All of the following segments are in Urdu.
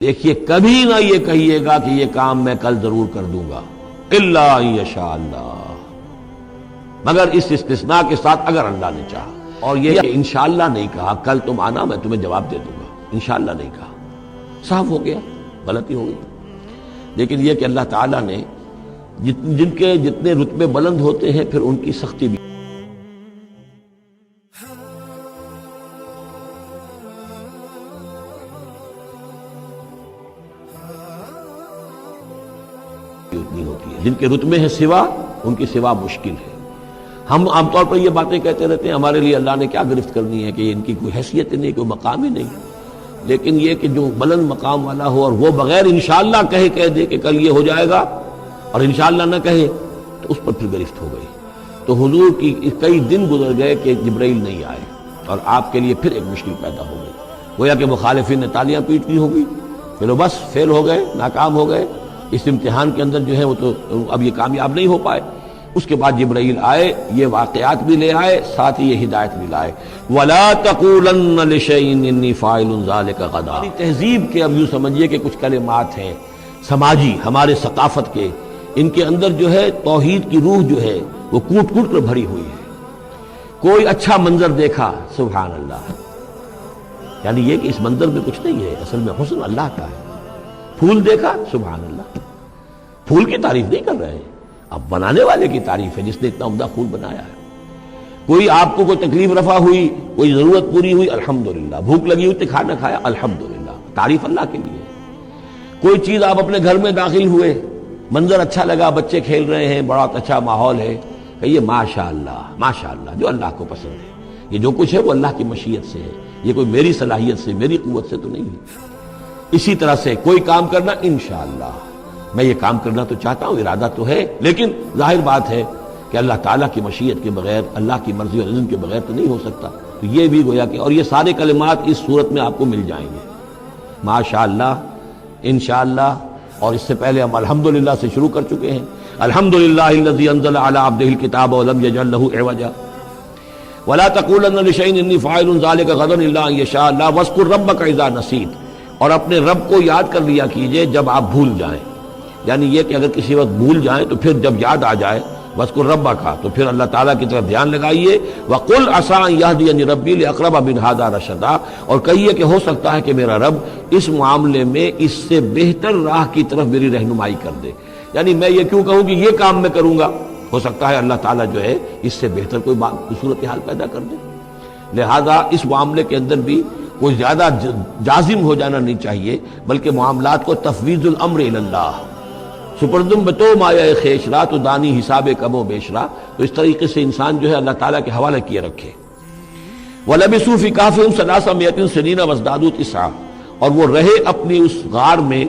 دیکھیے کبھی نہ یہ کہیے گا کہ یہ کام میں کل ضرور کر دوں گا، الا ان یشاء اللہ، مگر اس استثناء کے ساتھ اگر اللہ نے چاہا۔ اور یہ کہ انشاءاللہ نہیں کہا، کل تم آنا میں تمہیں جواب دے دوں گا، انشاءاللہ نہیں کہا، صاف ہو گیا، غلطی ہو گئی۔ لیکن یہ کہ اللہ تعالیٰ نے جن کے جتنے رتبے بلند ہوتے ہیں پھر ان کی سختی بھی اتنی ہوتی ہے، جن کے رتبے ہیں سوا، ان کی سوا مشکل ہے۔ ہم عام طور پر یہ باتیں کہتے رہتے ہیں ہمارے لیے اللہ نے کیا گرفت کرنی ہے کہ ان کی کوئی حیثیت نہیں، کوئی مقام ہی نہیں، لیکن یہ کہ جو بلند مقام والا ہو اور وہ بغیر انشاءاللہ کہہ دے کہ کل یہ ہو جائے گا اور انشاءاللہ نہ کہے تو اس پر پھر گرفت ہو گئی۔ تو حضور کی کئی دن گزر گئے کہ جبرائیل نہیں آئے اور آپ کے لیے پھر ایک مشکل پیدا ہو گئی، گویا کہ مخالفین نے تالیاں پیٹنی ہوگی، پھر بس فیل ہو گئے، ناکام ہو گئے اس امتحان کے اندر، جو ہے وہ تو اب یہ کامیاب نہیں ہو پائے۔ اس کے بعد جبرائیل آئے، یہ واقعات بھی لے آئے، ساتھ ہی یہ ہدایت بھی لائے۔ وَلَا تَقُولَنَّ لِشَيْءٍ إِنِّي فَاعِلٌ ذَلِكَ غَدًا۔ تہذیب کے اب یوں سمجھیے کہ کچھ کلمات ہیں سماجی، ہمارے ثقافت کے، ان کے اندر جو ہے توحید کی روح جو ہے وہ کوٹ کوٹ کر بھری ہوئی ہے۔ کوئی اچھا منظر دیکھا، سبحان اللہ، یعنی یہ کہ اس منظر میں کچھ نہیں ہے، اصل میں حسن اللہ کا ہے۔ پھول دیکھا، سبحان اللہ، پھول کی تعریف نہیں کر رہے ہیں، اب بنانے والے کی تعریف ہے جس نے اتنا عمدہ پھول بنایا ہے۔ کوئی آپ کو کوئی تکلیف رفع ہوئی، کوئی ضرورت پوری ہوئی، الحمدللہ، بھوک لگی ہوئی تو کھانا کھایا، الحمدللہ، تعریف اللہ کے لیے۔ کوئی چیز آپ اپنے گھر میں داخل ہوئے، منظر اچھا لگا، بچے کھیل رہے ہیں، بڑا اچھا ماحول ہے، کہیے ماشاءاللہ، ماشاءاللہ، جو اللہ کو پسند ہے۔ یہ جو کچھ ہے وہ اللہ کی مشیت سے ہے، یہ کوئی میری صلاحیت سے، میری قوت سے تو نہیں ہے۔ اسی طرح سے کوئی کام کرنا، انشاءاللہ، میں یہ کام کرنا تو چاہتا ہوں، ارادہ تو ہے، لیکن ظاہر بات ہے کہ اللہ تعالیٰ کی مشیت کے بغیر، اللہ کی مرضی اور اذن کے بغیر تو نہیں ہو سکتا۔ تو یہ بھی گویا کہ، اور یہ سارے کلمات اس صورت میں آپ کو مل جائیں گے، ماشاءاللہ، انشاءاللہ، اور اس سے پہلے ہم الحمدللہ سے شروع کر چکے ہیں۔ الحمدللہ الذی انزل علی عبدہ الکتاب ولم یجعل لہ عوجا ولا تقولن لشیء انی فاعل ذلک غدا الا ان یشاء اللہ واذکر ربک اذا نسیت، اور اپنے رب کو یاد کر لیا کیجئے جب آپ بھول جائیں، یعنی یہ کہ اگر کسی وقت بھول جائیں تو پھر جب یاد آ جائے، وَاذْكُرْ رَبَّكَ، تو پھر اللہ تعالیٰ کی طرف دھیان لگائیے۔ وَقُلْ عَسَىٰ أَن يَهْدِيَنِ رَبِّي لِأَقْرَبَ مِنْ هَٰذَا رَشَدًا، اور کہیے کہ ہو سکتا ہے کہ میرا رب اس معاملے میں اس سے بہتر راہ کی طرف میری رہنمائی کر دے، یعنی میں یہ کیوں کہوں کہ یہ کام میں کروں گا، ہو سکتا ہے اللہ تعالیٰ جو ہے اس سے بہتر کوئی صورتحال پیدا کر دے۔ لہذا اس معاملے کے اندر بھی کوئی زیادہ جازم ہو جانا نہیں چاہیے، بلکہ معاملات کو تفویض الامر الی اللہ، سپردم بتو مایا خیشرا تو دانی حساب کم و بیشرا، تو اس طریقے سے انسان جو ہے اللہ تعالیٰ کے حوالے کیے رکھے۔ وَلَبِثُوا فِي كَهْفِهِمْ ثَلَاثَ مِائَةٍ سِنِينَ وَازْدَادُوا تِسْعًا، اور وہ رہے اپنی اس غار میں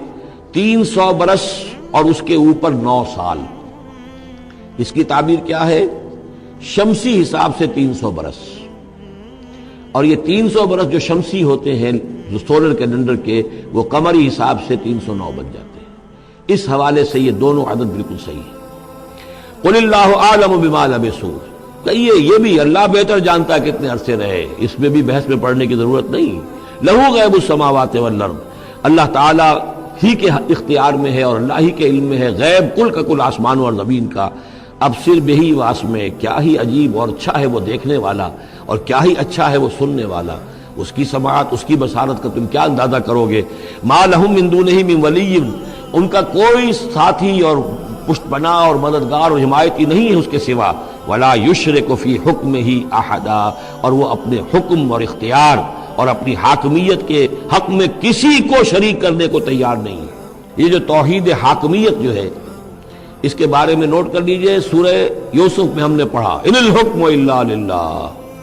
300 برس اور اس کے اوپر 9 سال۔ اس کی تعبیر کیا ہے؟ شمسی حساب سے 300 برس، اور یہ 300 برس جو شمسی ہوتے ہیں جو سولر کیلنڈر کے، وہ قمری حساب سے 309 بن جاتے ہیں۔ اس حوالے سے یہ دونوں عدد بالکل صحیح ہے۔ قُلِ اللَّهُ أَعْلَمُ بِمَا لَبِثُوا، کہیے یہ بھی اللہ بہتر جانتا ہے کتنے عرصے رہے، اس میں بھی بحث میں پڑھنے کی ضرورت نہیں۔ لَهُ غَيْبُ السَّمَاوَاتِ وَالْأَرْضِ، اللہ تعالیٰ ہی کے اختیار میں ہے اور اللہ ہی کے علم میں ہے غیب کل کا کل آسمانوں اور زمین کا۔ اب صر بہی واسمے، کیا ہی عجیب اور اچھا ہے وہ دیکھنے والا، اور کیا ہی اچھا ہے وہ سننے والا، اس کی سماعت، اس کی بصارت کا تم کیا اندازہ کرو گے۔ مَا لَهُم مِّن دُونِهِ مِّن وَلِيٍّ، ان کا کوئی ساتھی اور پشت پناہ اور مددگار اور حمایتی نہیں ہے اس کے سوا۔ وَلَا يُشْرِكُ فِي حُكْمِهِ أَحَدًا، اور وہ اپنے حکم اور اختیار اور اپنی حاکمیت کے حق میں کسی کو شریک کرنے کو تیار نہیں ہے۔ یہ جو توحید حاکمیت جو ہے، اس کے بارے میں نوٹ کر لیجئے، سورہ یوسف میں ہم نے پڑھا ان الحکم الا للہ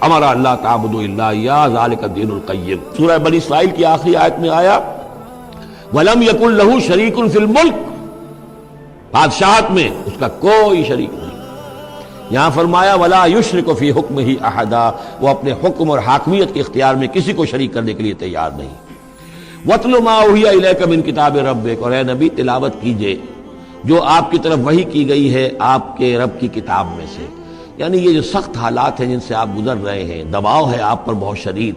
امر اللہ تعبدوا الا اياه ذلك الدین القیم۔ سورہ بنی اسرائیل کی آخری آیت میں آیا وَلَمْ يَكُنْ لَهُ شَرِيكٌ فِي الْمُلْكِ، بادشاہت میں اس کا کوئی شریک نہیں۔ یہاں فرمایا وَلَا يُشْرِكُ فِي حُكْمِهِ أَحَدًا، وہ اپنے حکم اور حاکمیت کے اختیار میں کسی کو شریک کرنے کے لیے تیار نہیں۔ وَاتْلُ مَا أُوحِيَ إِلَيْكَ مِنْ كِتَابِ رَبِّكَ، اور اے نبی تلاوت کیجئے جو آپ کی طرف وحی کی گئی ہے آپ کے رب کی کتاب میں سے، یعنی یہ جو سخت حالات ہیں جن سے آپ گزر رہے ہیں، دباؤ ہے آپ پر بہت شدید،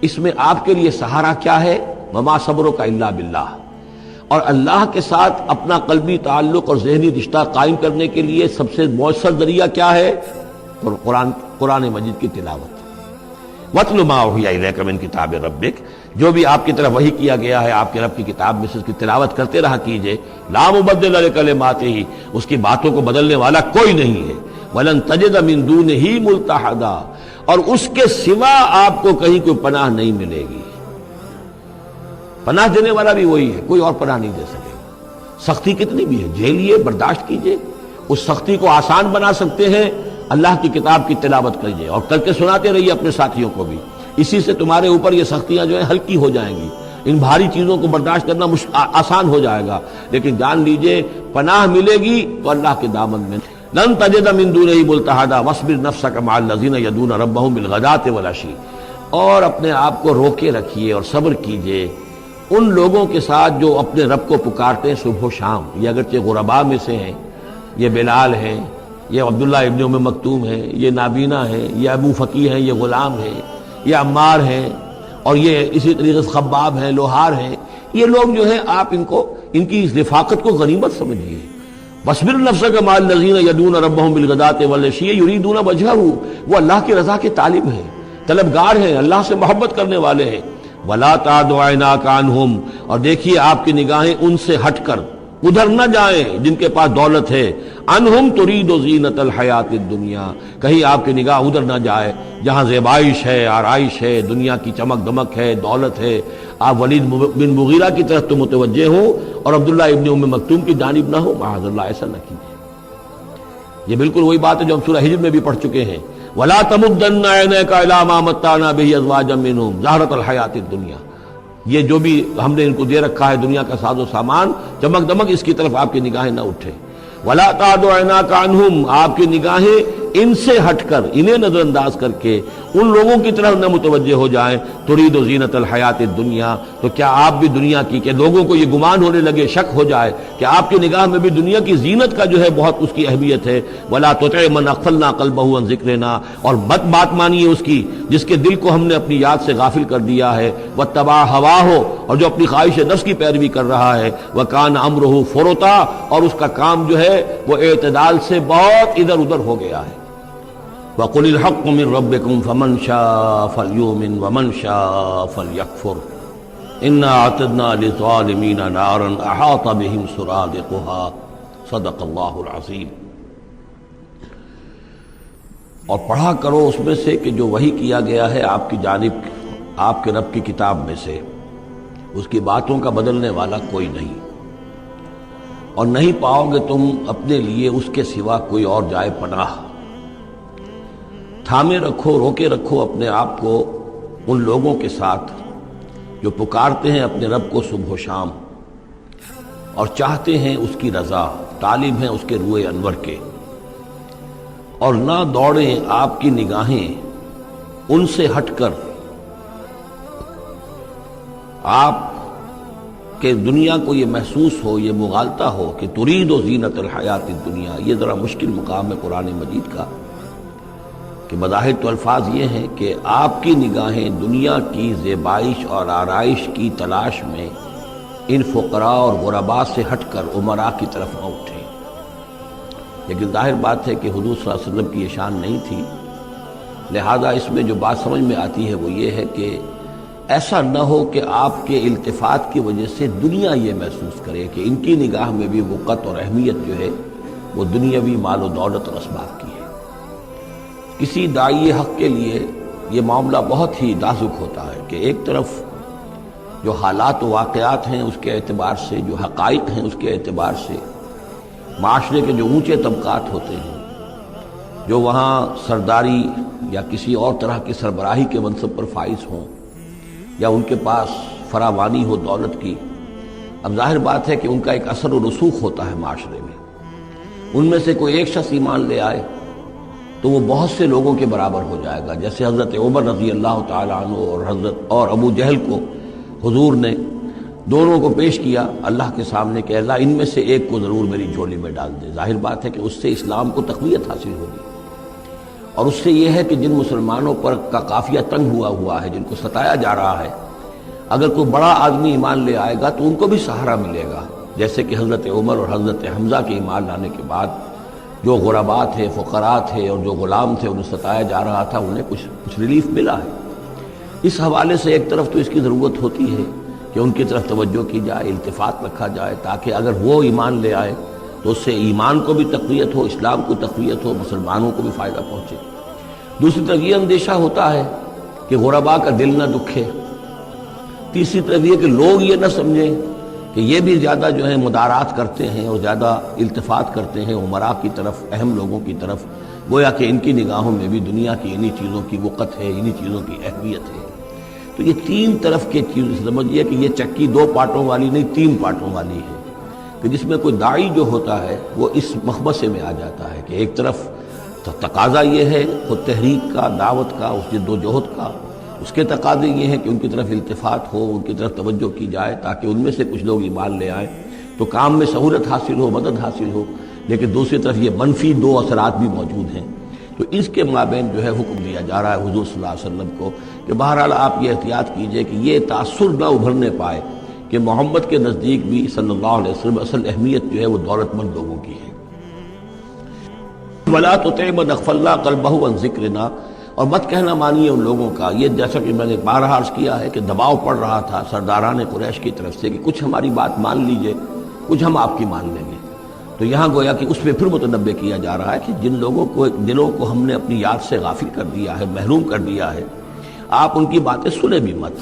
اس میں آپ کے لیے سہارا کیا ہے؟ وَمَا صَبْرُكَ إِلَّا بِاللَّهِ، اور اللہ کے ساتھ اپنا قلبی تعلق اور ذہنی رشتہ قائم کرنے کے لیے سب سے مؤثر ذریعہ کیا ہے؟ قرآن مجید کی تلاوت۔ وَاتْلُ مَا أُوحِیَ إِلَیْکَ مِن کتاب ربک، جو بھی آپ کی طرف وحی کیا گیا ہے آپ کے رب کی کتاب میں سے اس کی تلاوت کرتے رہا کیجئے۔ لا مبدل لکلماتہ، اس کی باتوں کو بدلنے والا کوئی نہیں ہے۔ وَلَن تَجِدَ مِن دُونِهِ مُلْتَحَدًا، اور اس کے سوا آپ کو کہیں کوئی پناہ نہیں ملے گی۔ پناہ دینے والا بھی وہی ہے، کوئی اور پناہ نہیں دے سکے گا۔ سختی کتنی بھی ہے جھیلیے، برداشت کیجئے، اس سختی کو آسان بنا سکتے ہیں اللہ کی کتاب کی تلاوت کیجئے اور کر کے سناتے رہیے اپنے ساتھیوں کو بھی، اسی سے تمہارے اوپر یہ سختیاں جو ہیں ہلکی ہو جائیں گی، ان بھاری چیزوں کو برداشت کرنا آسان ہو جائے گا۔ لیکن جان لیجئے پناہ ملے گی تو اللہ کے دامن میں۔ لن تجد من دونہ ملتحدا واصبر نفسک مع الذین یدعون ربهم بالغداۃ والعشی، اور اپنے آپ کو روکے رکھیے اور صبر کیجئے ان لوگوں کے ساتھ جو اپنے رب کو پکارتے ہیں صبح و شام۔ یہ اگرچہ غرباء میں سے ہیں، یہ بلال ہیں، یہ عبداللہ ابن ام مکتوم ہیں، یہ نابینا ہیں، یہ ابو فقی ہیں، یہ غلام ہیں، یہ عمار ہیں، اور یہ اسی طریقے سے خباب ہیں، لوہار ہیں۔ یہ لوگ جو ہیں آپ ان کی اس رفاقت کو غنیمت سمجھیے۔ وَاصْبِرْ نَفْسَكَ مَعَ الَّذِينَ يَدْعُونَ رَبَّهُم بِالْغَدَاۃِ وَالْعَشِيِّ يُرِيدُونَ وَجْهَهُ، وہ اللہ کی رضا کے طالب ہیں، طلبگار ہیں، اللہ سے محبت کرنے والے ہیں۔ وَلَا تَعْدُ عَيْنَاكَ عَنْهُمْ، اور دیکھیے آپ کی نگاہیں ان سے ہٹ کر ادھر نہ جائیں جن کے پاس دولت ہے۔ انہم ترید زینت الحیات الدنیا، کہیں آپ کی نگاہ ادھر نہ جائے جہاں زیبائش ہے، آرائش ہے، دنیا کی چمک دمک ہے، دولت ہے۔ آپ ولید بن مغیرہ کی طرف تو متوجہ ہوں اور عبداللہ ابن ام مکتوم کی جانب نہ ہو، معاذ اللہ ایسا نہ کیجیے۔ یہ بالکل وہی بات ہے جو ہم سورہ ہجر میں بھی پڑھ چکے ہیں۔ وَلَا تَمُدَّنَّ عَيْنَيْكَ إِلَىٰ مَا مَتَّعْنَا بِهِ أَزْوَاجًا مِّنْهُمْ زَهْرَةَ الْحَيَاةِ الدُّنْيَا، یہ جو بھی ہم نے ان کو دے رکھا ہے دنیا کا ساز و سامان، چمک دمک، اس کی طرف آپ کی نگاہیں نہ اٹھے۔ وَلَا تَعْدُ عَيْنَاكَ عَنْهُمْ، آپ کی نگاہیں ان سے ہٹ کر، انہیں نظر انداز کر کے ان لوگوں کی طرف نہ متوجہ ہو جائیں۔ ترید زینت الحیات الدنیا، تو کیا آپ بھی دنیا کی، کہ لوگوں کو یہ گمان ہونے لگے، شک ہو جائے کہ آپ کی نگاہ میں بھی دنیا کی زینت کا جو ہے بہت اس کی اہمیت ہے۔ وَلَا تُطِعْ مَنْ أَغْفَلْنَا قَلْبَهُ عَنْ ذِكْرِنَا، اور بات مانیے اس کی جس کے دل کو ہم نے اپنی یاد سے غافل کر دیا ہے۔ وَاتَّبَعَ هَوَاهُ، اور جو اپنی خواہش نفس کی پیروی کر رہا ہے۔ وَكَانَ أَمْرُهُ فُرُطًا، اور اس کا کام جو ہے وہ اعتدال سے بہت ادھر ادھر ہو گیا ہے۔ وَقُلِ الْحَقُّ مِن رَّبِّكُمْ فَمَن شَاءَ فَلْيُؤْمِن وَمَن شَاءَ فَلْيَكْفُرْ إِنَّا أَعْتَدْنَا لِلظَّالِمِينَ نَارًا أَحَاطَ بِهِمْ سُرَادِقُهَا صدق اللہ العظیم۔ اور پڑھا کرو اس میں سے کہ جو وحی کیا گیا ہے آپ کی جانب آپ کے رب کی کتاب میں سے، اس کی باتوں کا بدلنے والا کوئی نہیں، اور نہیں پاؤ گے تم اپنے لیے اس کے سوا کوئی اور جائے پناہ۔ تھامے رکھو، روکے رکھو اپنے آپ کو ان لوگوں کے ساتھ جو پکارتے ہیں اپنے رب کو صبح و شام اور چاہتے ہیں اس کی رضا، طالب ہیں اس کے روئے انور کے، اور نہ دوڑیں آپ کی نگاہیں ان سے ہٹ کر آپ کہ دنیا کو یہ محسوس ہو، یہ مغالطہ ہو کہ ترید و زینت الحیات الدنیا۔ یہ ذرا مشکل مقام ہے قرآن مجید کا کہ بظاہر تو الفاظ یہ ہیں کہ آپ کی نگاہیں دنیا کی زیبائش اور آرائش کی تلاش میں ان فقراء اور غرباء سے ہٹ کر امراء کی طرف نہ اٹھیں، لیکن ظاہر بات ہے کہ حضور صلی اللہ علیہ وسلم کی یہ شان نہیں تھی، لہذا اس میں جو بات سمجھ میں آتی ہے وہ یہ ہے کہ ایسا نہ ہو کہ آپ کے التفات کی وجہ سے دنیا یہ محسوس کرے کہ ان کی نگاہ میں بھی وقت اور اہمیت جو ہے وہ دنیاوی مال و دولت اور اسباب کی ہے۔ کسی داعی حق کے لیے یہ معاملہ بہت ہی نازک ہوتا ہے کہ ایک طرف جو حالات و واقعات ہیں اس کے اعتبار سے، جو حقائق ہیں اس کے اعتبار سے، معاشرے کے جو اونچے طبقات ہوتے ہیں، جو وہاں سرداری یا کسی اور طرح کی سربراہی کے منصب پر فائز ہوں یا ان کے پاس فراوانی ہو دولت کی، اب ظاہر بات ہے کہ ان کا ایک اثر و رسوخ ہوتا ہے معاشرے میں۔ ان میں سے کوئی ایک شخص ایمان لے آئے تو وہ بہت سے لوگوں کے برابر ہو جائے گا، جیسے حضرت عمر رضی اللہ تعالیٰ عنہ اور ابو جہل کو حضور نے دونوں کو پیش کیا اللہ کے سامنے کہ اللہ ان میں سے ایک کو ضرور میری جھولی میں ڈال دے۔ ظاہر بات ہے کہ اس سے اسلام کو تقویت حاصل ہوگی، اور اس سے یہ ہے کہ جن مسلمانوں پر کا قافیہ تنگ ہوا ہے، جن کو ستایا جا رہا ہے، اگر کوئی بڑا آدمی ایمان لے آئے گا تو ان کو بھی سہارا ملے گا، جیسے کہ حضرت عمر اور حضرت حمزہ کے ایمان لانے کے بعد جو غربا تھے، فقراء تھے اور جو غلام تھے انہیں ستایا جا رہا تھا، انہیں کچھ ریلیف ملا ہے۔ اس حوالے سے ایک طرف تو اس کی ضرورت ہوتی ہے کہ ان کی طرف توجہ کی جائے، التفات رکھا جائے، تاکہ اگر وہ ایمان لے آئے تو اس سے ایمان کو بھی تقویت ہو، اسلام کو تقویت ہو، مسلمانوں کو بھی فائدہ پہنچے۔ دوسری طرف یہ اندیشہ ہوتا ہے کہ غربا کا دل نہ دکھے۔ تیسری طرف یہ کہ لوگ یہ نہ سمجھیں کہ یہ بھی زیادہ جو ہے مدارات کرتے ہیں اور زیادہ التفات کرتے ہیں عمراء کی طرف، اہم لوگوں کی طرف، گویا کہ ان کی نگاہوں میں بھی دنیا کی انہی چیزوں کی وقت ہے، انہی چیزوں کی اہمیت ہے۔ تو یہ تین طرف کے چیز سمجھیے کہ یہ چکی دو پارٹوں والی نہیں، تین پارٹوں والی ہے، کہ جس میں کوئی داعی جو ہوتا ہے وہ اس مخمصے میں آ جاتا ہے کہ ایک طرف تقاضا یہ ہے خود تحریک کا، دعوت کا، اس جد و جہد کا، اس کے تقاضے یہ ہیں کہ ان کی طرف التفات ہو، ان کی طرف توجہ کی جائے تاکہ ان میں سے کچھ لوگ ایمان لے آئیں تو کام میں سہولت حاصل ہو، مدد حاصل ہو۔ لیکن دوسری طرف یہ منفی دو اثرات بھی موجود ہیں، تو اس کے مابین جو ہے حکم دیا جا رہا ہے حضور صلی اللہ علیہ وسلم کو کہ بہرحال آپ یہ احتیاط کیجئے کہ یہ تاثر نہ ابھرنے پائے کہ محمد کے نزدیک بھی صلی اللہ علیہ وسلم اصل اہمیت جو ہے وہ دولت مند لوگوں کی ہے۔ وَلَا تُطِعْ مَنْ أَغْفَلْنَا قَلْبَهُ عَنْ ذِكْرِنَا، اور مت کہنا مانیے ان لوگوں کا، یہ جیسا کہ میں نے بارہا عرض کیا ہے کہ دباؤ پڑ رہا تھا سرداران قریش کی طرف سے کہ کچھ ہماری بات مان لیجئے، کچھ ہم آپ کی مان لیں گے۔ تو یہاں گویا کہ اس پہ پھر متنبع کیا جا رہا ہے کہ جن لوگوں کو دلوں کو ہم نے اپنی یاد سے غافل کر دیا ہے، محروم کر دیا ہے، آپ ان کی باتیں سنیں بھی مت،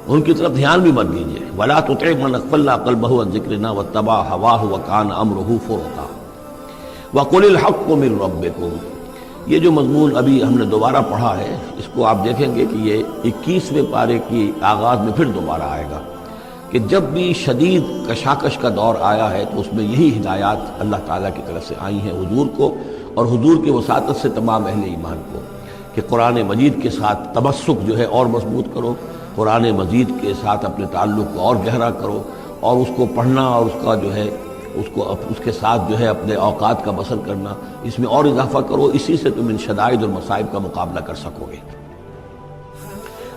ان کی طرف دھیان بھی مت دیجیے۔ وَلَا تُطِعْ مَنْ أَغْفَلْنَا قَلْبَهُ عَنْ ذِكْرِنَا وَاتَّبَعَ هَوَاهُ وَكَانَ أَمْرُهُ فُرُطًا وَقُلِ الْحَقُّ مِنْ رَبِّكُمْ۔ یہ جو مضمون ابھی ہم نے دوبارہ پڑھا ہے، اس کو آپ دیکھیں گے کہ یہ 21ویں پارے کی آغاز میں پھر دوبارہ آئے گا کہ جب بھی شدید کشاکش کا دور آیا ہے تو اس میں یہی ہدایات اللہ تعالیٰ کی طرف سے آئی ہیں حضور کو اور حضور کی وساطت سے تمام اہل ایمان کو کہ قرآن مجید کے ساتھ تمسک جو ہے اور مضبوط کرو، قرآن مجید کے ساتھ اپنے تعلق کو اور گہرا کرو، اور اس کو پڑھنا اور اس کا جو ہے اس کے ساتھ جو ہے اپنے اوقات کا بسر کرنا، اس میں اور اضافہ کرو، اسی سے تم ان شدائد اور مصائب کا مقابلہ کر سکو گے۔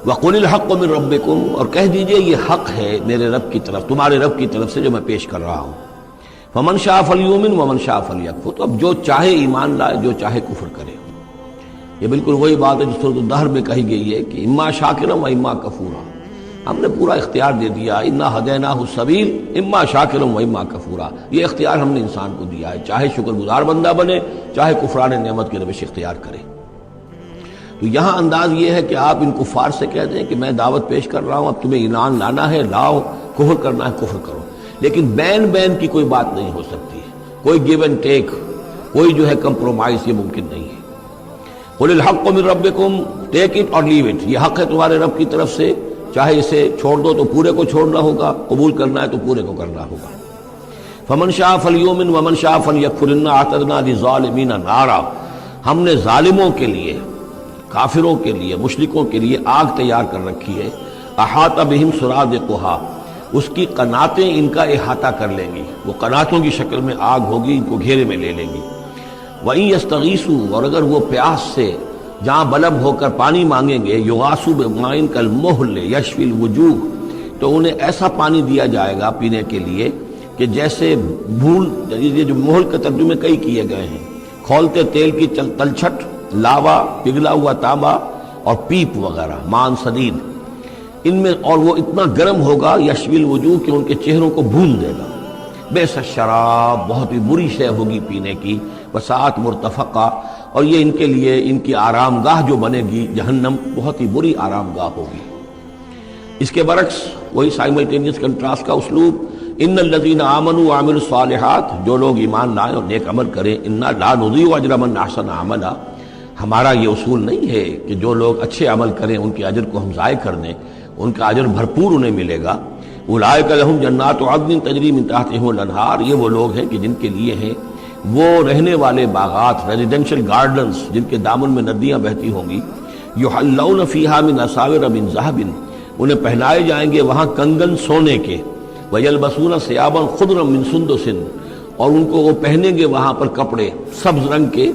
وَقُلِ الْحَقُّ مِنْ رَبِّكُمْ، اور کہہ دیجئے یہ حق ہے میرے رب کی طرف، تمہارے رب کی طرف سے جو میں پیش کر رہا ہوں۔ فَمَنْ شَاءَ فَلْيُؤْمِنْ وَمَنْ شَاءَ فَلْيَكْفُرْ، تو اب جو چاہے ایمان لائے، جو چاہے کفر کرے۔ یہ بالکل وہی بات ہے جو سورۃ الدہر میں کہی گئی ہے کہ اما شاکرا و اما کفورا، ہم نے پورا اختیار دے دیا، انا ہدیناہ السبیل اما شاکرا و اما کفورا، یہ اختیار ہم نے انسان کو دیا ہے، چاہے شکر گزار بندہ بنے، چاہے کفران نعمت کی روش اختیار کرے۔ تو یہاں انداز یہ ہے کہ آپ ان کفار سے کہہ دیں کہ میں دعوت پیش کر رہا ہوں، اب تمہیں ایمان لانا ہے لاؤ، کفر کرنا ہے کفر کرو، لیکن بین کی کوئی بات نہیں ہو سکتی، کوئی گیو اینڈ ٹیک، کوئی جو ہے کمپرومائز یہ ممکن نہیں ہے۔ قُلِ الْحَقُّ مِنْ رَبِّكُمْ، ٹیک اٹ اور لیو اٹ، یہ حق ہے تمہارے رب کی طرف سے، چاہے اسے چھوڑ دو تو پورے کو چھوڑنا ہوگا، قبول کرنا ہے تو پورے کو کرنا ہوگا۔ فَمَنْ شَاءَ فَلْيُؤْمِنْ وَمَنْ شَاءَ فَلْيَكْفُرْ إِنَّا أَعْتَدْنَا لِلظَّالِمِينَ نَارًا، ہم نے ظالموں کے لیے، کافروں کے لیے، مشرکوں کے لیے آگ تیار کر رکھی ہے، احاط بہم سرادقها، اس کی قناتیں ان کا احاطہ کر لیں گی، وہ قناتوں کی شکل میں آگ ہوگی، ان کو گھیرے میں لے لیں گی۔ وَإِن يَسْتَغِيثُوا، اور اگر وہ پیاس سے جہاں بلب ہو کر پانی مانگیں گے، یغاثوا بماء کالمہل یشفی الوجوہ، تو انہیں ایسا پانی دیا جائے گا پینے کے لیے کہ جیسے بھول، یہ جو مہل کے ترجمے کئی کیے گئے ہیں، کھولتے تیل کی تلچھٹ، لاوا، پگھلا ہوا تانبا اور پیپ وغیرہ، مان سدید، ان میں، اور وہ اتنا گرم ہوگا یشفی الوجوہ کہ ان کے چہروں کو بھون دے گا۔ بئس الشراب، بہت ہی بری شے ہوگی پینے کی، وساعت مرتفقہ، اور یہ ان کے لیے ان کی آرام گاہ جو بنے گی جہنم، بہت ہی بری آرام گاہ ہوگی۔ اس کے برعکس وہی سائملٹینیس کنٹراسٹ کا اسلوب، ان الذین آمنوا وعملوا الصالحات، جو لوگ ایمان لائیں اور نیک عمل کریں، انا لا نضیع اجر من احسن عملا، ہمارا یہ اصول نہیں ہے کہ جو لوگ اچھے عمل کریں ان کے اجر کو ہم ضائع کر دیں، ان کا اجر بھرپور انہیں ملے گا۔ اولئک لہم جنات عدن تجری من تحتہم الانہار، یہ وہ لوگ ہیں کہ جن کے لیے ہیں وہ رہنے والے باغات، ریزیڈینشل گارڈنز، جن کے دامن میں ندیاں بہتی ہوں گی، یحلون فیہا من اساور من ذہب، انہیں پہنائے جائیں گے وہاں کنگن سونے کے، ویلبسون ثیابا خضرا من سندس، اور ان کو وہ پہنیں گے وہاں پر کپڑے سبز رنگ کے،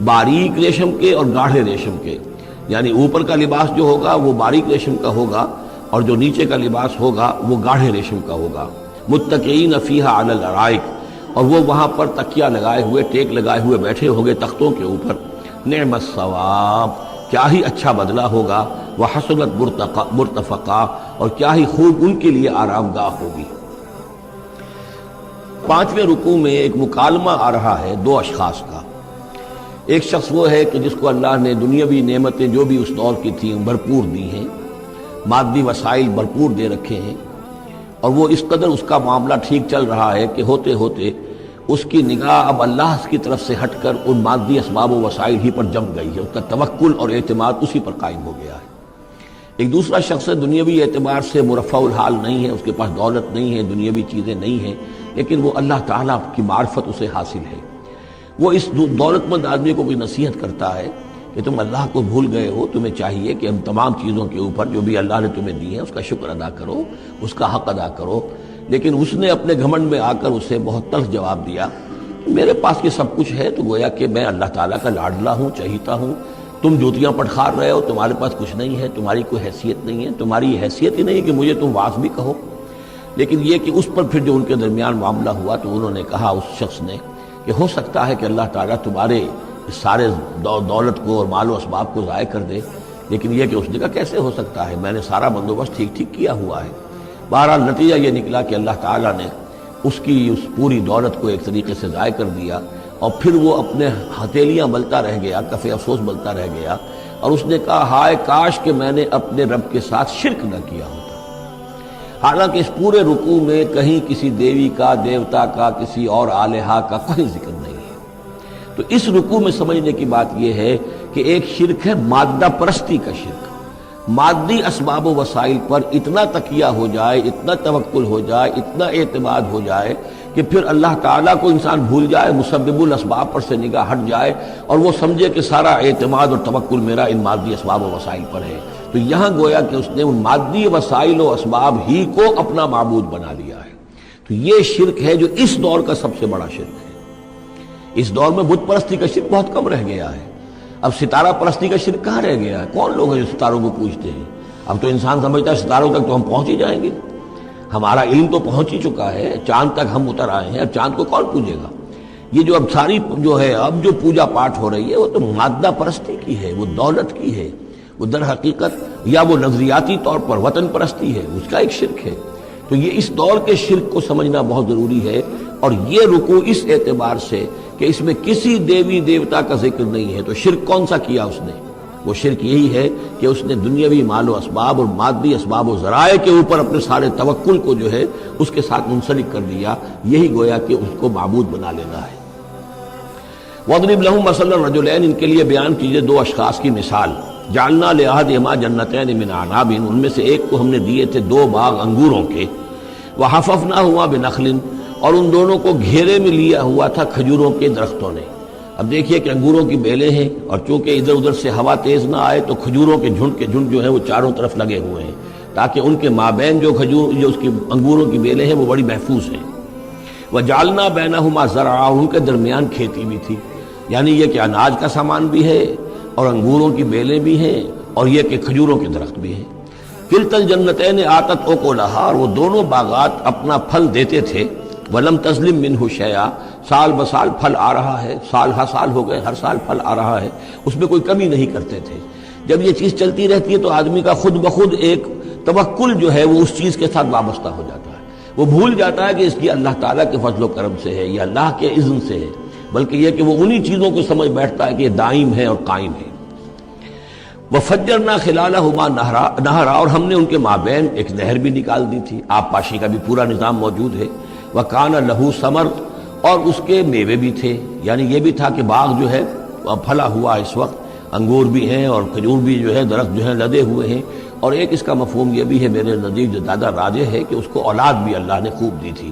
باریک ریشم کے اور گاڑھے ریشم کے، یعنی اوپر کا لباس جو ہوگا وہ باریک ریشم کا ہوگا اور جو نیچے کا لباس ہوگا وہ گاڑھے ریشم کا ہوگا. متکئین فیہا علی الارائک، اور وہ وہاں پر تکیہ لگائے ہوئے، ٹیک لگائے ہوئے بیٹھے ہوں گے تختوں کے اوپر. نعم الثواب، کیا ہی اچھا بدلہ ہوگا. وحسنت مرتفقا، اور کیا ہی خوب ان کے لیے آرام گاہ ہوگی. 5ویں رکوع میں ایک مکالمہ آ رہا ہے دو اشخاص کا. ایک شخص وہ ہے کہ جس کو اللہ نے دنیاوی نعمتیں جو بھی اس دور کی تھیں بھرپور دی ہیں، مادی وسائل بھرپور دے رکھے ہیں، اور وہ اس قدر اس کا معاملہ ٹھیک چل رہا ہے کہ ہوتے ہوتے اس کی نگاہ اب اللہ کی طرف سے ہٹ کر ان مادی اسباب و وسائل ہی پر جم گئی ہے. اس کا توکل اور اعتماد اسی پر قائم ہو گیا ہے. ایک دوسرا شخص دنیاوی اعتبار سے مرفع الحال نہیں ہے، اس کے پاس دولت نہیں ہے، دنیاوی چیزیں نہیں ہیں، لیکن وہ اللہ تعالیٰ کی معرفت اسے حاصل ہے. وہ اس دولت مند آدمی کو بھی نصیحت کرتا ہے کہ تم اللہ کو بھول گئے ہو، تمہیں چاہیے کہ ہم تمام چیزوں کے اوپر جو بھی اللہ نے تمہیں دی ہے اس کا شکر ادا کرو، اس کا حق ادا کرو. لیکن اس نے اپنے گھمنڈ میں آ کر اسے بہت تلخ جواب دیا، میرے پاس یہ سب کچھ ہے تو گویا کہ میں اللہ تعالیٰ کا لاڈلا ہوں، چہیتا ہوں. تم جوتیاں پٹخار رہے ہو، تمہارے پاس کچھ نہیں ہے، تمہاری کوئی حیثیت نہیں ہے، تمہاری حیثیت ہی نہیں ہے کہ مجھے تم واعظ بھی کہو. لیکن یہ کہ اس پر پھر جو ان کے درمیان معاملہ ہوا تو انہوں نے کہا اس شخص نے کہ ہو سکتا ہے کہ اللہ تعالیٰ تمہارے اس سارے دولت کو اور مال و اسباب کو ضائع کر دے، لیکن یہ کہ اس نے کہا کیسے ہو سکتا ہے، میں نے سارا بندوبست ٹھیک ٹھیک کیا ہوا ہے. بہرحال نتیجہ یہ نکلا کہ اللہ تعالیٰ نے اس کی اس پوری دولت کو ایک طریقے سے ضائع کر دیا، اور پھر وہ اپنے ہتھیلیاں ملتا رہ گیا، کف افسوس ملتا رہ گیا، اور اس نے کہا ہائے کاش کہ میں نے اپنے رب کے ساتھ شرک نہ کیا ہوتا. حالانکہ اس پورے رکوع میں کہیں کسی دیوی کا، دیوتا کا، کسی اور الہہ کا کوئی ذکر نہیں ہے. تو اس رکوع میں سمجھنے کی بات یہ ہے کہ ایک شرک ہے مادہ پرستی کا شرک. مادی اسباب و وسائل پر اتنا تکیہ ہو جائے، اتنا توکل ہو جائے، اتنا اعتماد ہو جائے کہ پھر اللہ تعالیٰ کو انسان بھول جائے، مسبب الاسباب پر سے نگاہ ہٹ جائے، اور وہ سمجھے کہ سارا اعتماد اور توکل میرا ان مادی اسباب و وسائل پر ہے. تو یہاں گویا کہ اس نے ان مادی وسائل و اسباب ہی کو اپنا معبود بنا لیا ہے. تو یہ شرک ہے جو اس دور کا سب سے بڑا شرک ہے. اس دور میں بت پرستی کا شرک بہت کم رہ گیا ہے. اب ستارہ پرستی کا شرک کہاں رہ گیا ہے؟ کون لوگ ہیں جو ستاروں کو پوجتے ہیں؟ اب تو انسان سمجھتا ہے ستاروں تک تو ہم پہنچ ہی جائیں گے، ہمارا علم تو پہنچ ہی چکا ہے، چاند تک ہم اتر آئے ہیں، اب چاند کو کون پوجے گا؟ یہ جو اب ساری جو ہے اب جو پوجا پاٹ ہو رہی ہے وہ تو مادہ پرستی کی ہے، وہ دولت کی ہے، وہ در حقیقت یا وہ نظریاتی طور پر وطن پرستی ہے، اس کا ایک شرک ہے. تو یہ اس دور کے شرک کو سمجھنا بہت ضروری ہے. اور یہ رکوع اس اعتبار سے کہ اس میں کسی دیوی دیوتا کا ذکر نہیں ہے، تو شرک کون سا کیا اس نے؟ وہ شرک یہی ہے کہ اس نے دنیاوی مال و اسباب اور مادی اسباب و ذرائع کے اوپر اپنے سارے توکل کو جو ہے اس کے ساتھ منسلک کر دیا. یہی گویا کہ اس کو معبود بنا لینا ہے. وَاضْرِبْ لَهُم مَثَلًا رَجُلَيْنِ، ان کے لیے بیان کیجئے دو اشخاص کی مثال. جعلنا لأحدهما جنتین من اعناب، ان میں سے ایک کو ہم نے دیے تھے دو باغ انگوروں کے. وحففناهما بنخل، اور ان دونوں کو گھیرے میں لیا ہوا تھا کھجوروں کے درختوں نے. اب دیکھیے کہ انگوروں کی بیلیں ہیں، اور چونکہ ادھر ادھر سے ہوا تیز نہ آئے تو کھجوروں کے جھنڈ جو ہیں وہ چاروں طرف لگے ہوئے ہیں، تاکہ ان کے مابین جو اس کی انگوروں کی بیلیں ہیں وہ بڑی محفوظ ہیں. وجعلنا بینہما زرعا، ان کے درمیان کھیتی بھی تھی، یعنی یہ کہ اناج کا سامان بھی ہے اور انگوروں کی بیلیں بھی ہیں اور یہ کہ کھجوروں کے درخت بھی ہیں. کلتا الجنتین آتت اکلھا، اور وہ دونوں باغات اپنا پھل دیتے تھے. ولم تظلم منہ شیئا، سال بسال پھل آ رہا ہے، سال ہر سال ہو گئے، ہر سال پھل آ رہا ہے، اس میں کوئی کمی نہیں کرتے تھے. جب یہ چیز چلتی رہتی ہے تو آدمی کا خود بخود ایک توکل جو ہے وہ اس چیز کے ساتھ وابستہ ہو جاتا ہے. وہ بھول جاتا ہے کہ اس کی اللہ تعالیٰ کے فضل و کرم سے ہے یا اللہ کے اذن سے ہے، بلکہ یہ کہ وہ انہی چیزوں کو سمجھ بیٹھتا ہے کہ یہ دائم ہے اور قائم ہے. وَفَجَّرْنَا خِلَالَهُمَا نَهْرًا، اور ہم نے ان کے مابین ایک نہر بھی نکال دی تھی، آب پاشی کا بھی پورا نظام موجود ہے. وَكَانَ لَهُ ثَمَرٌ، اور اس کے میوے بھی تھے، یعنی یہ بھی تھا کہ باغ جو ہے پھلا ہوا اس وقت، انگور بھی ہیں اور کھجور بھی جو ہے درخت جو ہیں لدے ہوئے ہیں. اور ایک اس کا مفہوم یہ بھی ہے میرے نزدیک جو زیادہ راجح ہے کہ اس کو اولاد بھی اللہ نے خوب دی تھی.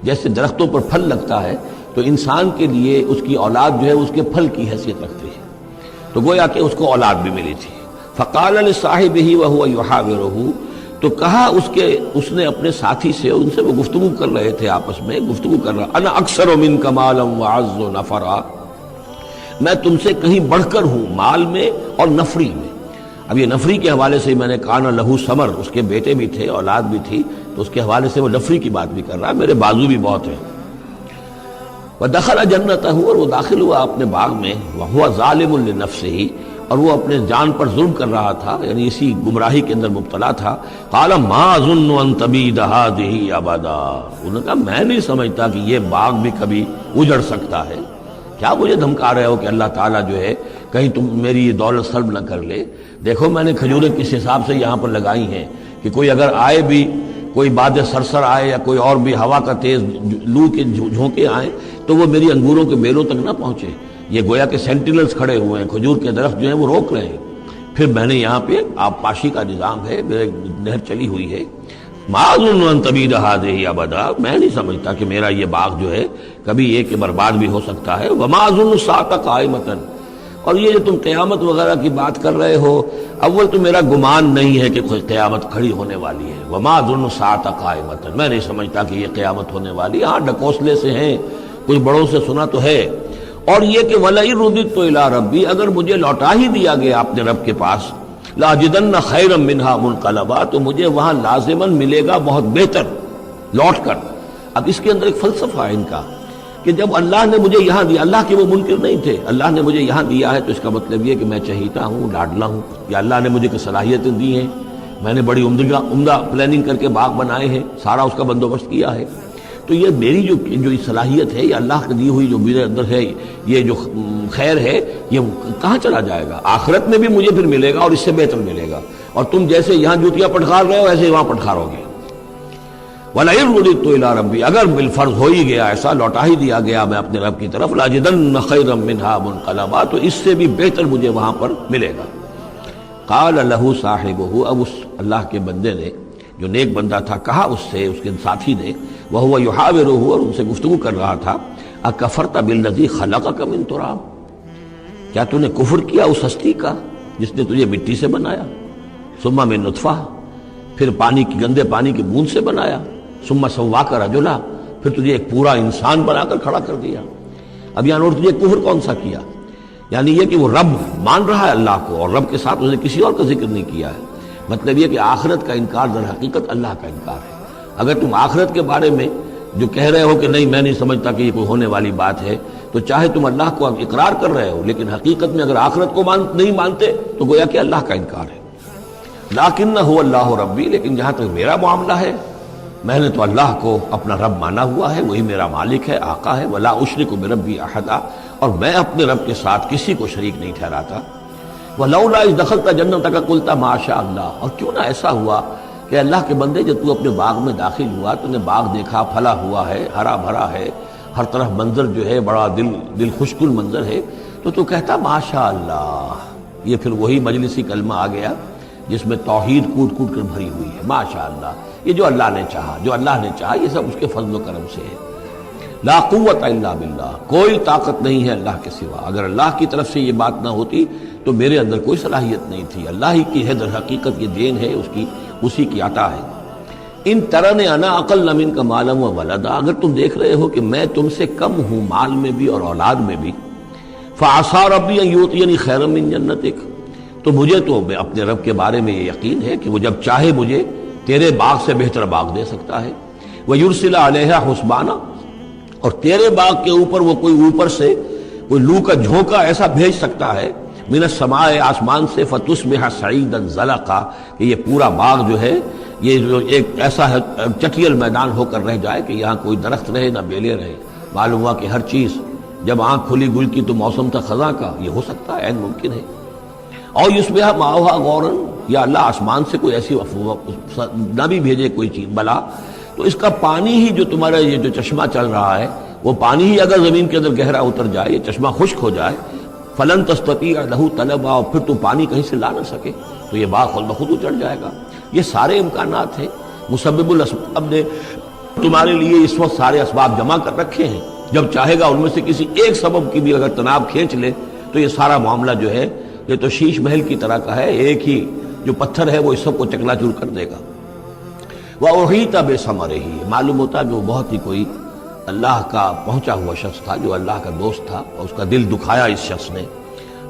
جیسے درختوں پر پھل لگتا ہے تو انسان کے لیے اس کی اولاد جو ہے اس کے پھل کی حیثیت رکھتی ہے، تو گویا کہ اس کو اولاد بھی ملی تھی. فَقَالَ لِصَاحِبِهِ وَهُوَ يُحَاوِرُهُ، تو کہا اس نے اپنے ساتھی سے، ان سے وہ گفتگو کر رہے تھے، آپس میں گفتگو کر رہا، انا اکثر منک مالا وَأَعَزُّ نَفَرًا، میں تم سے کہیں بڑھ کر ہوں مال میں اور نفری میں. اب یہ نفری کے حوالے سے میں نے کہا نہ لہو ثمر، اس کے بیٹے بھی تھے، اولاد بھی تھی، تو اس کے حوالے سے وہ نفری کی بات بھی کر رہا ہے، میرے بازو بھی بہت ہیں۔ وَدَخَلَ جَنَّتَهُ، اور وہ داخل ہوا اپنے باغ میں، وَهُوَ ظَالِمٌ لِنَفْسِهِ، اور وہ اپنے جان پر ظلم کر رہا تھا، یعنی اسی گمراہی کے اندر مبتلا تھا۔ قَالَ مَا أَظُنُّ أَن تَبِيدَ هَٰذِهِ أَبَدًا، انہوں نے کہا میں نہیں سمجھتا کہ یہ باغ بھی کبھی اجڑ سکتا ہے۔ کیا مجھے دھمکا رہے ہو کہ اللہ تعالیٰ جو ہے کہیں تم میری یہ دولت سلب نہ کر لے؟ دیکھو میں نے کھجوریں کس حساب سے یہاں پر لگائی ہیں کہ کوئی اگر آئے بھی، کوئی باد سرسر آئے یا کوئی اور بھی ہوا کا تیز لو کے جھونکے آئیں تو وہ میری انگوروں کے بیلوں تک نہ پہنچے۔ یہ گویا کہ سینٹینلز کھڑے ہوئے ہیں، کھجور کے درخت جو ہیں وہ روک رہے ہیں۔ پھر میں نے یہاں پہ آب پاشی کا نظام ہے، نہر چلی ہوئی ہے۔ ما اظن ان تبید هذه ابدا، میں نہیں سمجھتا کہ میرا یہ باغ جو ہے کبھی یہ کہ برباد بھی ہو سکتا ہے۔ وما اظن الساعة قائمة، اور یہ جو تم قیامت وغیرہ کی بات کر رہے ہو، اول تو میرا گمان نہیں ہے کہ کوئی قیامت کھڑی ہونے والی ہے۔ وما اظن الساعة قائمة، میں نہیں سمجھتا کہ یہ قیامت ہونے والی ہے۔ ہاں ڈکوسلے سے ہیں، کچھ بڑوں سے سنا تو ہے۔ اور یہ کہ وَلَئِن رُدِدتُّ إِلَىٰ رَبِّي، اگر مجھے لوٹا ہی دیا گیا اپنے رب کے پاس، لَأَجِدَنَّ خَيْرًا مِّنْهَا مُنْقَلَبًا، تو مجھے وہاں لازماً ملے گا بہت بہتر لوٹ کر۔ اب اس کے اندر ایک فلسفہ ہے ان کا کہ جب اللہ نے مجھے یہاں دیا، اللہ کے وہ منکر نہیں تھے، اللہ نے مجھے یہاں دیا ہے تو اس کا مطلب یہ کہ میں چہیتا ہوں، لاڈلا ہوں، یا اللہ نے مجھے کچھ صلاحیتیں دی ہیں، میں نے بڑی عمدہ پلاننگ کر کے باغ بنائے ہیں، سارا اس کا بندوبست کیا ہے، تو یہ میری جو صلاحیت ہے، یہ اللہ کی دی ہوئی جو میرے اندر ہے، یہ جو خیر ہے، یہ کہاں چلا جائے گا؟ آخرت میں بھی مجھے پھر ملے گا اور اس سے بہتر ملے گا، اور تم جیسے یہاں جوتیاں پٹخار رہے ہو ایسے ہی وہاں پٹخارو گے۔ وَلَئِن رُدِدتُّ إِلَىٰ رَبِّي، اگر بالفرض ہو ہی گیا ایسا، لوٹا ہی دیا گیا میں اپنے رب کی طرف، لَأَجِدَنَّ خَيْرًا مِّنْهَا مُنْقَلَبًا، تو اس سے بھی بہتر مجھے وہاں پر ملے گا۔ قَالَ لَهُ صَاحِبُهُ، اب اس اللہ کے بندے نے، جو نیک بندہ تھا، کہا اس سے، اس کے ساتھی نے، وَهُوَ يُحَاوِرُهُ، اور ان سے گفتگو کر رہا تھا، أَكَفَرْتَ بِالَّذِي خَلَقَكَ مِن تُرَابٍ، کیا تو نے کفر کیا اس ہستی کا جس نے تجھے مٹی سے بنایا، ثم من نطفہ، پھر گندے پانی کی بوند سے بنایا، ثم سواک رجلا، پھر تجھے ایک پورا انسان بنا کر کھڑا کر دیا۔ اب یہاں اور تجھے کفر کون سا کیا؟ یعنی یہ کہ وہ رب مان رہا ہے اللہ کو، اور رب کے ساتھ اس نے کسی اور کا ذکر نہیں کیا ہے۔ مطلب یہ کہ آخرت کا انکار در حقیقت اللہ کا انکار ہے۔ اگر تم آخرت کے بارے میں جو کہہ رہے ہو کہ نہیں میں نہیں سمجھتا کہ یہ کوئی ہونے والی بات ہے، تو چاہے تم اللہ کو اقرار کر رہے ہو، لیکن حقیقت میں اگر آخرت کو نہیں مانتے تو گویا کہ اللہ کا انکار ہے۔ لَٰكِنَّ هُوَ اللَّهُ رَبِّي، لیکن جہاں تک میرا معاملہ ہے، میں نے تو اللہ کو اپنا رب مانا ہوا ہے، وہی میرا مالک ہے، آقا ہے۔ وَلَا أُشْرِكُ بِرَبِّي أَحَدًا، اور میں اپنے رب کے ساتھ کسی کو شریک نہیں ٹھہراتا۔ وَلَوْلَا إِذْ دَخَلْتَ جَنَّتَكَ قُلْتَ مَا شَاءَ اللَّهُ، اور کیوں نہ ایسا ہوا کہ اللہ کے بندے جب تو اپنے باغ میں داخل ہوا، تو نے باغ دیکھا، پھلا ہوا ہے، ہرا بھرا ہے، ہر طرف منظر جو ہے بڑا دل خوشکن منظر ہے، تو کہتا ماشاء اللہ۔ یہ پھر وہی مجلسی کلمہ آ گیا جس میں توحید کوٹ کوٹ کر بھری ہوئی ہے، ماشاء اللہ۔ یہ جو اللہ نے چاہا، جو اللہ نے چاہا، یہ سب اس کے فضل و کرم سے ہے۔ لا قوت الا باللہ، کوئی طاقت نہیں ہے اللہ کے سوا۔ اگر اللہ کی طرف سے یہ بات نہ ہوتی تو میرے اندر کوئی صلاحیت نہیں تھی، اللہ ہی کی ہے در حقیقت، یہ دین ہے اس کی، اسی کی عطا ہے۔ ان ترن انا اقل منک مالا و ولدا، اگر تم دیکھ رہے ہو کہ میں تم سے کم ہوں مال میں بھی اور اولاد میں بھی، فعسى ربی ان یؤتینی خیرا من جنتک، تو مجھے تو اپنے رب کے بارے میں یہ یقین ہے کہ وہ جب چاہے مجھے تیرے باغ سے بہتر باغ دے سکتا ہے۔ وَيُرْسِلَ عَلَيْهَا حُسْبَانًا، اور تیرے باغ کے اوپر وہ کوئی اوپر سے کوئی لو کا جھونکا ایسا بھیج سکتا ہے، من السماء، آسمان سے، فَتُصْبِحَ صَعِيدًا زَلَقًا، کہ یہ پورا باغ جو ہے یہ جو ایک ایسا چٹیل میدان ہو کر رہ جائے کہ یہاں کوئی درخت رہے نہ بیلے رہے۔ معلوم ہوا کہ ہر چیز جب آنکھ کھلی گل کی تو موسم تھا خزاں کا، یہ ہو سکتا ہے، عین ممکن ہے۔ اور یُصْبِحَ مَاؤُهَا غَوْرًا، یا اللہ آسمان سے کوئی ایسی نہ بھی بھیجے کوئی چیز بلا، تو اس کا پانی ہی جو تمہارا یہ جو چشمہ چل رہا ہے، وہ پانی ہی اگر زمین کے اندر گہرا اتر جائے، یہ چشمہ خشک ہو جائے، فلن تستطیع لہ طلبا، اور پھر تم پانی کہیں سے لا نہ سکے، تو یہ باغ خود بخود اجڑ جائے گا۔ یہ سارے امکانات ہیں، مسبب الاسباب نے تمہارے لیے اس وقت سارے اسباب جمع کر رکھے ہیں، جب چاہے گا ان میں سے کسی ایک سبب کی بھی اگر تناب کھینچ لے تو یہ سارا معاملہ جو ہے یہ تو شیش محل کی طرح کا ہے، ایک ہی جو پتھر ہے وہ اس سب کو چکنا چور کر دے گا۔ وَأُحِيطَ بِثَمَرِهِ، معلوم ہوتا کہ وہ بہت ہی کوئی اللہ کا پہنچا ہوا شخص تھا، جو اللہ کا دوست تھا، اور اس کا دل دکھایا اس شخص نے۔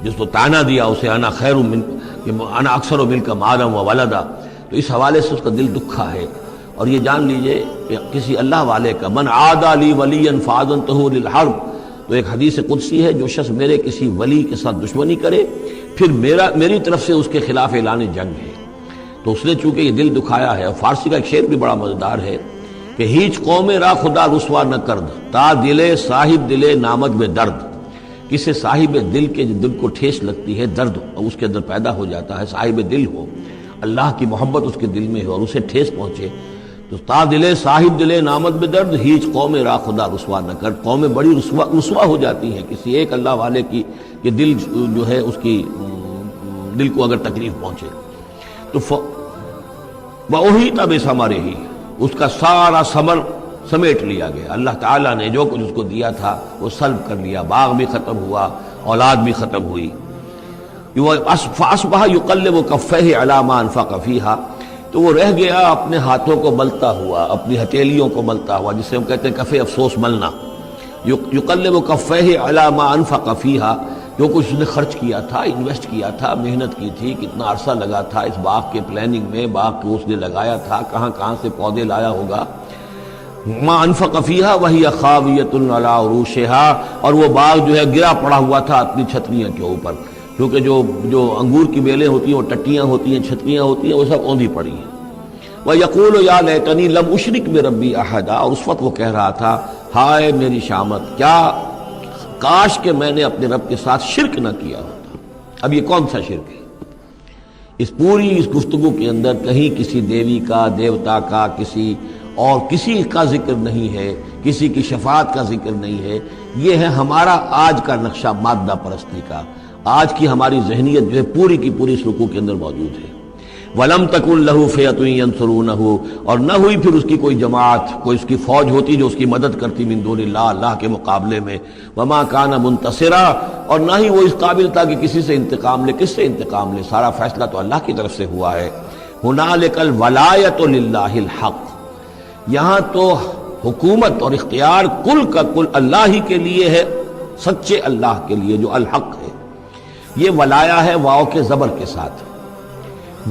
جس کو تانا دیا اسے انا خیر من کہ انا اکثر من کا مالا و ولدا، تو اس حوالے سے اس کا دل دکھا ہے۔ اور یہ جان لیجئے کہ کسی اللہ والے کا من عادى لي وليا فاذنته للحرب، تو ایک حدیث قدسی ہے، جو شخص میرے کسی ولی کے ساتھ دشمنی کرے پھر میری طرف سے اس کے خلاف اعلان جنگ ہے۔ تو اس نے چونکہ یہ دل دکھایا ہے، اور فارسی کا ایک شعر بھی بڑا مزیدار ہے کہ ہیچ قوم را خدا رسوا نہ کرد تا دلے صاحب دلے نامد میں درد، کسی صاحب دل کے دل کو ٹھیس لگتی ہے، درد اس کے اندر پیدا ہو جاتا ہے، صاحب دل ہو، اللہ کی محبت اس کے دل میں ہو اور اسے ٹھیس پہنچے، تو تا دلے صاحب دلے نامد میں درد ہیچ قوم را خدا رسوا نہ کر، قومیں بڑی رسوا ہو جاتی ہیں کسی ایک اللہ والے کی کہ دل جو ہے اس کی دل کو اگر تکلیف پہنچے تو وہی تب ثمرہ ہی، اس کا سارا ثمر سمیٹ لیا گیا، اللہ تعالیٰ نے جو کچھ اس کو دیا تھا وہ سلب کر لیا، باغ بھی ختم ہوا، اولاد بھی ختم ہوئی۔ فاصبح یقلب کفیہ علی ما انفق فیہا، تو وہ رہ گیا اپنے ہاتھوں کو ملتا ہوا، اپنی ہتھیلیوں کو ملتا ہوا، جسے ہم کہتے ہیں کفے افسوس ملنا۔ یقلب کفیہ علی ما انفق فیہا، جو کچھ اس نے خرچ کیا تھا، انویسٹ کیا تھا، محنت کی تھی، کتنا عرصہ لگا تھا اس باغ کے پلاننگ میں، باغ کو اس نے لگایا تھا، کہاں کہاں سے پودے لایا ہوگا۔ ما انفق فیہا وہی خاویۃ علی عروشہا، اور وہ باغ جو ہے گرا پڑا ہوا تھا اپنی چھتریاں کے اوپر، کیونکہ جو انگور کی بیلیں ہوتی ہیں وہ ٹٹیاں ہوتی ہیں، چھتریاں ہوتی ہیں، وہ سب اوندھی پڑی ہیں۔ وَيَقُولُ يَا لَيْتَنِي لَمْ أُشْرِكْ بِرَبِّي أَحَدًا، اور اس وقت وہ کہہ رہا تھا ہائے میری شامت، کیا کاش کہ میں نے اپنے رب کے ساتھ شرک نہ کیا ہوتا۔ اب یہ کون سا شرک ہے؟ اس پوری اس گفتگو کے اندر کہیں کسی دیوی کا، دیوتا کا، کسی کا ذکر نہیں ہے، کسی کی شفاعت کا ذکر نہیں ہے۔ یہ ہے ہمارا آج کا نقشہ مادہ پرستی کا، آج کی ہماری ذہنیت جو ہے پوری کی پوری اس رکوع کے اندر موجود ہے۔ وَلَمْ تَكُنْ لَهُ فِئَةٌ يَنْصُرُونَهُ، اور نہ ہوئی پھر اس کی کوئی جماعت، کوئی اس کی فوج ہوتی جو اس کی مدد کرتی من دون اللہ، اللہ کے مقابلے میں۔ وَمَا كَانَ مُنْتَصِرًا، اور نہ ہی وہ اس قابل تھا کہ کسی سے انتقام لے، کس سے انتقام لے، سارا فیصلہ تو اللہ کی طرف سے ہوا ہے۔ هُنَالِكَ الْوَلَایَةُ لِلَّهِ الْحَقِّ، یہاں تو حکومت اور اختیار کل کا کل اللہ ہی کے لیے ہے، سچے اللہ کے لیے جو الحق ہے۔ یہ ولایا ہے واو کے زبر کے ساتھ۔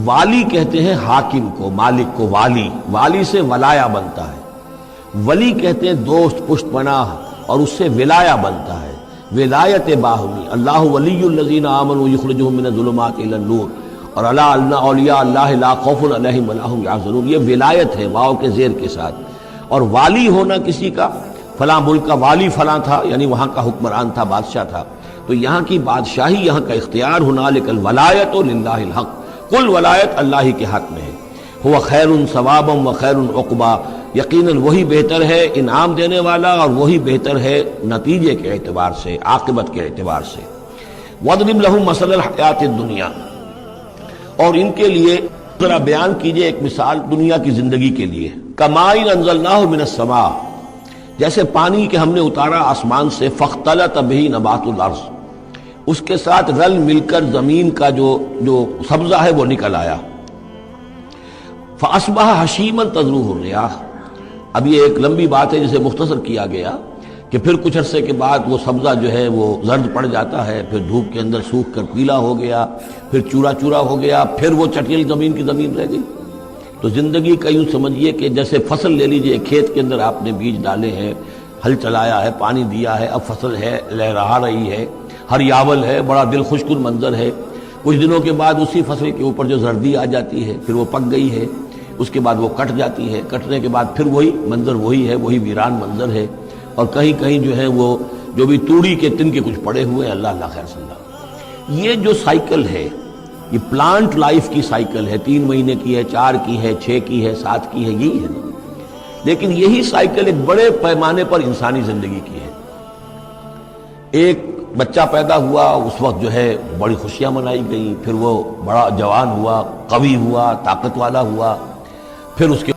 والی کہتے ہیں حاکم کو، مالک کو والی، والی سے ولایا بنتا ہے۔ ولی کہتے ہیں دوست، پشت پناہ، اور اس سے ولایا بنتا ہے، ولایت باہمی۔ اللہ ولی الذین آمنوا یخرجہم من الظلمات الی النور، اور الا ان اولیاء اللہ لا خوف علیہم ولا هم یحزنون، یہ ولایت ہے واو کے زیر کے ساتھ۔ اور والی ہونا کسی کا، فلاں ملک کا والی فلاں تھا، یعنی وہاں کا حکمران تھا، بادشاہ تھا، تو یہاں کی بادشاہی، یہاں کا اختیار، ہنالک الولایۃ للہ الحق، کل ولایت اللہ ہی کے حق میں ہے۔ ہوا خیر ثوابا و خیر عقبا، یقیناً وہی بہتر ہے انعام دینے والا، اور وہی بہتر ہے نتیجے کے اعتبار سے، عاقبت کے اعتبار سے۔ وَاضْرِبْ لَهُم مَثَلَ الْحَیَاةِ الدُّنْیَا، اور ان کے لیے ذرا بیان کیجئے ایک مثال دنیا کی زندگی کے لیے۔ کَمَاءٍ أَنزَلْنَاهُ مِنَ السَّمَاءِ، جیسے پانی کہ ہم نے اتارا آسمان سے، فَاخْتَلَطَ بِهِ نَبَاتُ الْأَرْضِ، اس کے ساتھ رل مل کر زمین کا جو سبزہ ہے وہ نکل آیا۔ فَأَصْبَحَ حَشِيمًا تَذْرُوهُ الرِّيَاحُ، اب یہ ایک لمبی بات ہے جسے مختصر کیا گیا کہ پھر کچھ عرصے کے بعد وہ سبزہ جو ہے وہ زرد پڑ جاتا ہے، پھر دھوپ کے اندر سوکھ کر پیلا ہو گیا، پھر چورا چورا ہو گیا، پھر وہ چٹیل زمین کی زمین رہ گئی۔ تو زندگی کا یوں سمجھیے کہ جیسے فصل لے لیجئے، کھیت کے اندر آپ نے بیج ڈالے ہیں، ہل چلایا ہے، پانی دیا ہے، اب فصل ہے، لہرا رہی ہے، ہریاول ہے، بڑا دل خوشکن منظر ہے۔ کچھ دنوں کے بعد اسی فصل کے اوپر جو زردی آ جاتی ہے، پھر وہ پک گئی ہے، اس کے بعد وہ کٹ جاتی ہے، کٹنے کے بعد پھر وہی منظر وہی ہے، وہی ویران منظر ہے، اور کہیں کہیں جو ہے وہ جو بھی توڑی کے تن کے کچھ پڑے ہوئے ہیں، اللہ اللہ خیر صلی اللہ۔ یہ جو سائیکل ہے، یہ پلانٹ لائف کی سائیکل ہے، 3 مہینے کی ہے، 4 کی ہے، 6 کی ہے، 7 کی ہے، یہی ہے نا۔ لیکن یہی سائیکل ایک بڑے پیمانے پر انسانی زندگی کی ہے۔ ایک بچہ پیدا ہوا، اس وقت جو ہے بڑی خوشیاں منائی گئیں، پھر وہ بڑا جوان ہوا، قوی ہوا، طاقت والا ہوا، پھر اس کے